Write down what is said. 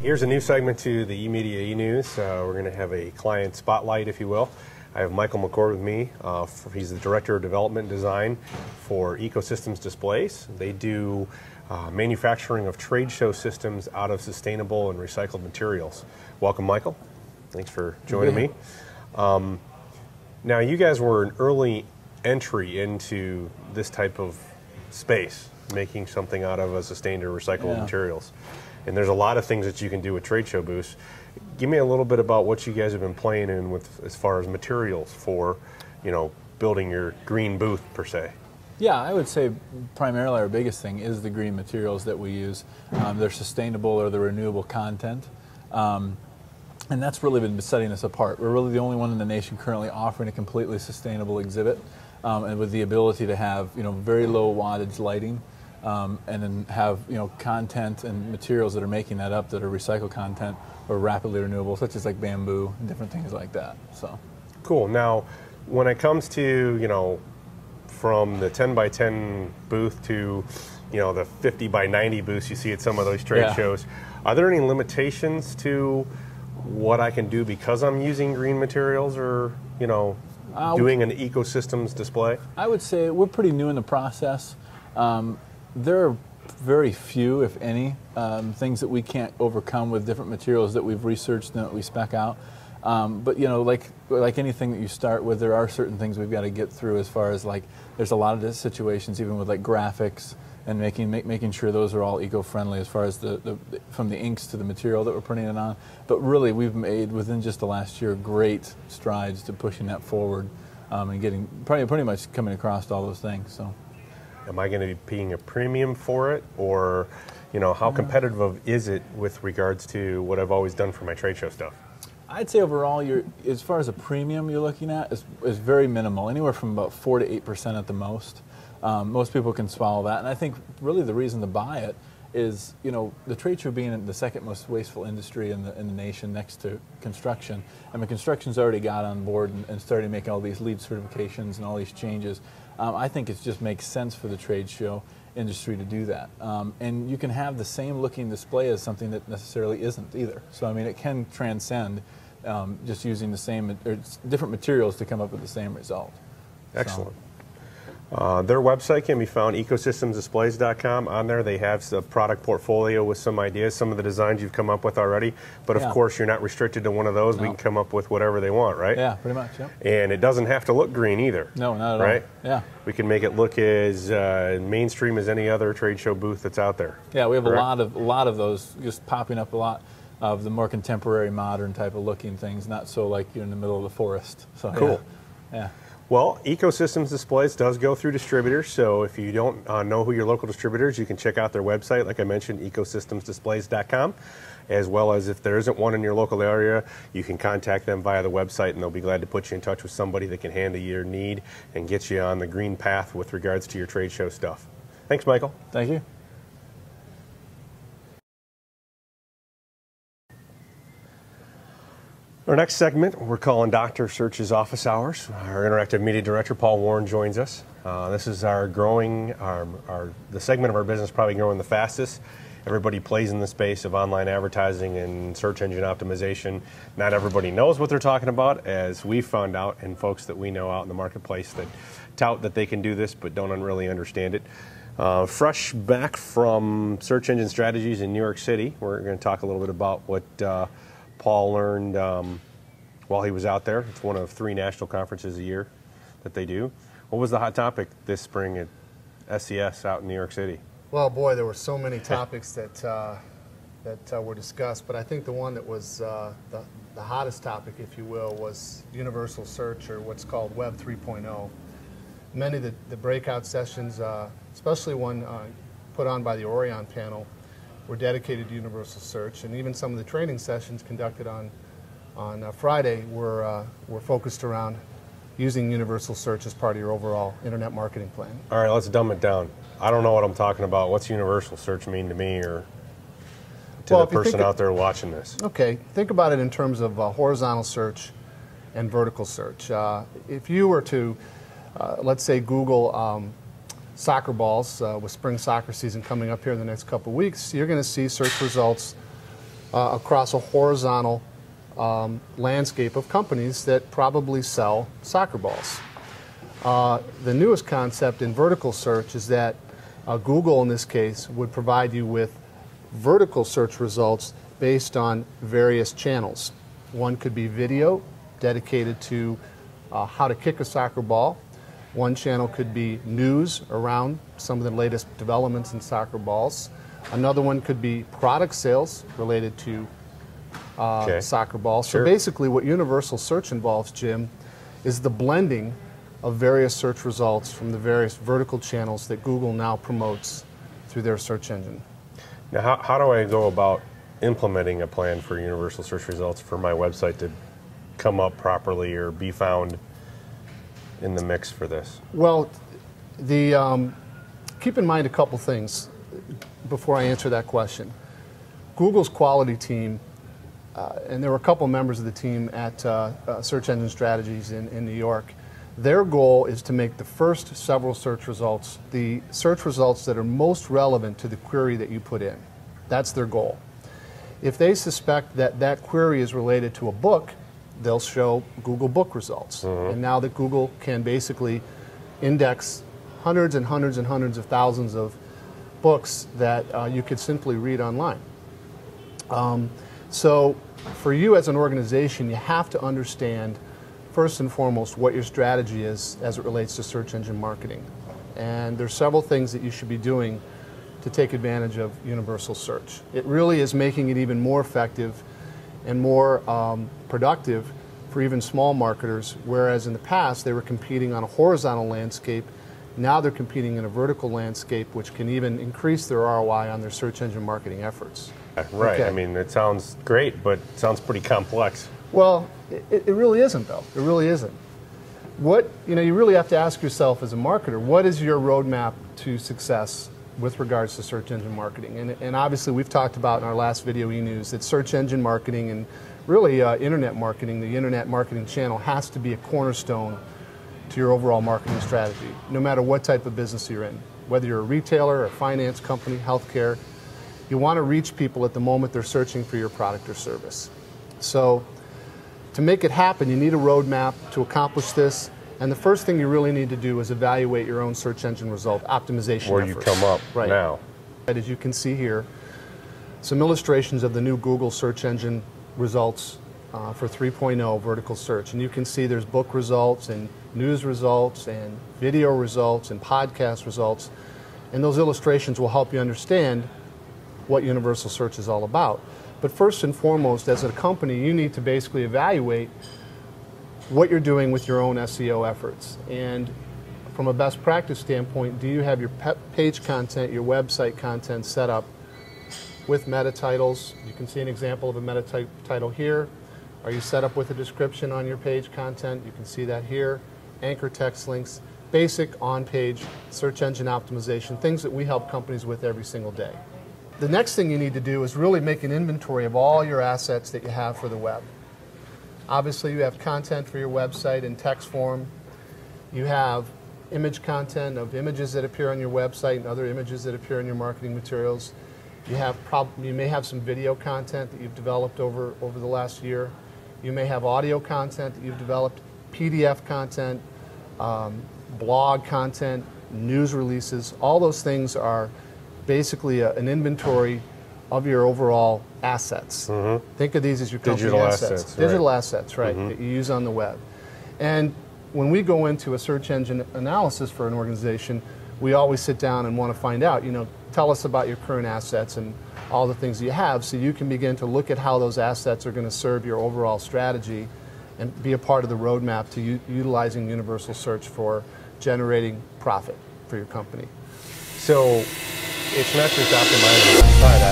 Here's a new segment to the eMedia eNews. We're going to have a client spotlight, if you will. I have Michael McCord with me. He's the Director of Development Design for Ecosystems Displays. They do manufacturing of trade show systems out of sustainable and recycled materials. Welcome, Michael. Thanks for joining me. Now, you guys were an early entry into this type of space, making something out of a sustained or recyclable materials. And there's a lot of things that you can do with trade show booths. Give me a little bit about what you guys have been playing in with as far as materials for, building your green booth per se. Yeah, I would say primarily our biggest thing is the green materials that we use. They're sustainable or the renewable content. And that's really been setting us apart. We're really the only one in the nation currently offering a completely sustainable exhibit, and with the ability to have very low wattage lighting, and then have content and materials that are making that up that are recycled content or rapidly renewable, such as like bamboo and different things like that. So cool. Now, when it comes to from the 10 by 10 booth to the 50 by 90 booths you see at some of those trade shows, are there any limitations to what I can do because I'm using green materials or doing an ecosystems display? I would say we're pretty new in the process. There are very few, if any, things that we can't overcome with different materials that we've researched and that we spec out. But like anything that you start with, there are certain things we've got to get through as far as there's a lot of situations even with graphics and making sure those are all eco-friendly as far as from the inks to the material that we're printing it on. But really, we've made within just the last year great strides to pushing that forward, and getting pretty much coming across all those things. So. Am I going to be paying a premium for it, or how competitive is it with regards to what I've always done for my trade show stuff? I'd say overall, as far as a premium you're looking at is very minimal, anywhere from about 4 to 8% at the most. Most people can swallow that, and I think really the reason to buy it is the trade show being the second most wasteful industry in the nation next to construction. I mean, construction's already got on board and started making all these LEED certifications and all these changes. I think it just makes sense for the trade show industry to do that. And you can have the same looking display as something that necessarily isn't either. So I mean, it can transcend just using the same or different materials to come up with the same result. Excellent. Their website can be found ecosystemsdisplays.com. On there they have the product portfolio with some ideas, some of the designs you've come up with already. But of course, you're not restricted to one of those. No. We can come up with whatever they want, right? Yeah, pretty much. Yep. And it doesn't have to look green either. No, not at all. Right? Yeah. We can make it look as mainstream as any other trade show booth that's out there. Yeah, we have a lot of those just popping up, a lot of the more contemporary, modern type of looking things, not so like you're in the middle of the forest. So cool. Yeah. Well, Ecosystems Displays does go through distributors, so if you don't know who your local distributors, you can check out their website, like I mentioned, ecosystemsdisplays.com, as well as if there isn't one in your local area, you can contact them via the website, and they'll be glad to put you in touch with somebody that can handle your need and get you on the green path with regards to your trade show stuff. Thanks, Michael. Thank you. Our next segment, we're calling Dr. Search's Office Hours. Our interactive media director, Paul Warren, joins us. This is our the segment of our business probably growing the fastest. Everybody plays in the space of online advertising and search engine optimization. Not everybody knows what they're talking about, as we found out, and folks that we know out in the marketplace that tout that they can do this but don't really understand it. Fresh back from search engine strategies in New York City, we're going to talk a little bit about what Paul learned while he was out there. It's one of 3 national conferences a year that they do. What was the hot topic this spring at SES out in New York City? Well, boy, there were so many topics that were discussed, but I think the one that was the hottest topic, if you will, was universal search, or what's called Web 3.0. Many of the breakout sessions, especially one put on by the Orion panel, were dedicated to universal search, and even some of the training sessions conducted on Friday were focused around using universal search as part of your overall internet marketing plan. All right, let's dumb it down. I don't know what I'm talking about. What's universal search mean to me or to the person out there watching this? Okay, think about it in terms of horizontal search and vertical search. If you were to, let's say, Google soccer balls with spring soccer season coming up here in the next couple of weeks, you're going to see search results across a horizontal landscape of companies that probably sell soccer balls. The newest concept in vertical search is that Google, in this case, would provide you with vertical search results based on various channels. One could be video dedicated to how to kick a soccer ball. One channel could be news around some of the latest developments in soccer balls. Another one could be product sales related to soccer balls. Sure. So basically what universal search involves, Jim, is the blending of various search results from the various vertical channels that Google now promotes through their search engine. Now, how do I go about implementing a plan for universal search results for my website to come up properly or be found in the mix for this? Well, keep in mind a couple things before I answer that question. Google's quality team, and there were a couple members of the team at Search Engine Strategies in New York, their goal is to make the first several search results the search results that are most relevant to the query that you put in. That's their goal. If they suspect that that query is related to a book, they'll show Google book results. And now that Google can basically index hundreds and hundreds and hundreds of thousands of books that you could simply read online. So for you as an organization, you have to understand first and foremost what your strategy is as it relates to search engine marketing. And there's several things that you should be doing to take advantage of universal search. It really is making it even more effective and more productive for even small marketers, whereas in the past they were competing on a horizontal landscape. Now they're competing in a vertical landscape, which can even increase their ROI on their search engine marketing efforts. Right. Okay. I mean, it sounds great, but it sounds pretty complex. Well, it really isn't, though. It really isn't. You really have to ask yourself as a marketer, what is your roadmap to success with regards to search engine marketing? And obviously, we've talked about in our last video, eNews, that search engine marketing and really internet marketing, the internet marketing channel, has to be a cornerstone to your overall marketing strategy, no matter what type of business you're in. Whether you're a retailer, a finance company, healthcare, you want to reach people at the moment they're searching for your product or service. So to make it happen, you need a roadmap to accomplish this. And the first thing you really need to do is evaluate your own search engine result optimization Where efforts. you come up Right. now. As you can see here, some illustrations of the new Google search engine results for 3.0 vertical search. And you can see there's book results and news results and video results and podcast results. And those illustrations will help you understand what universal search is all about. But first and foremost, as a company, you need to basically evaluate what you're doing with your own SEO efforts. And from a best practice standpoint, do you have your page content, your website content set up with meta titles? You can see an example of a meta title here. Are you set up with a description on your page content? You can see that here. Anchor text links, basic on-page search engine optimization, things that we help companies with every single day. The next thing you need to do is really make an inventory of all your assets that you have for the web. Obviously, you have content for your website in text form. You have image content of images that appear on your website and other images that appear in your marketing materials. You may have some video content that you've developed over the last year. You may have audio content that you've developed, PDF content, blog content, news releases. All those things are basically an inventory of your overall assets. Think of these as your company Digital assets. assets, Digital assets, right, that you use on the web. And when we go into a search engine analysis for an organization, we always sit down and want to find out, tell us about your current assets and all the things you have, so you can begin to look at how those assets are going to serve your overall strategy and be a part of the roadmap to utilizing universal search for generating profit for your company. So it's not just optimizing the side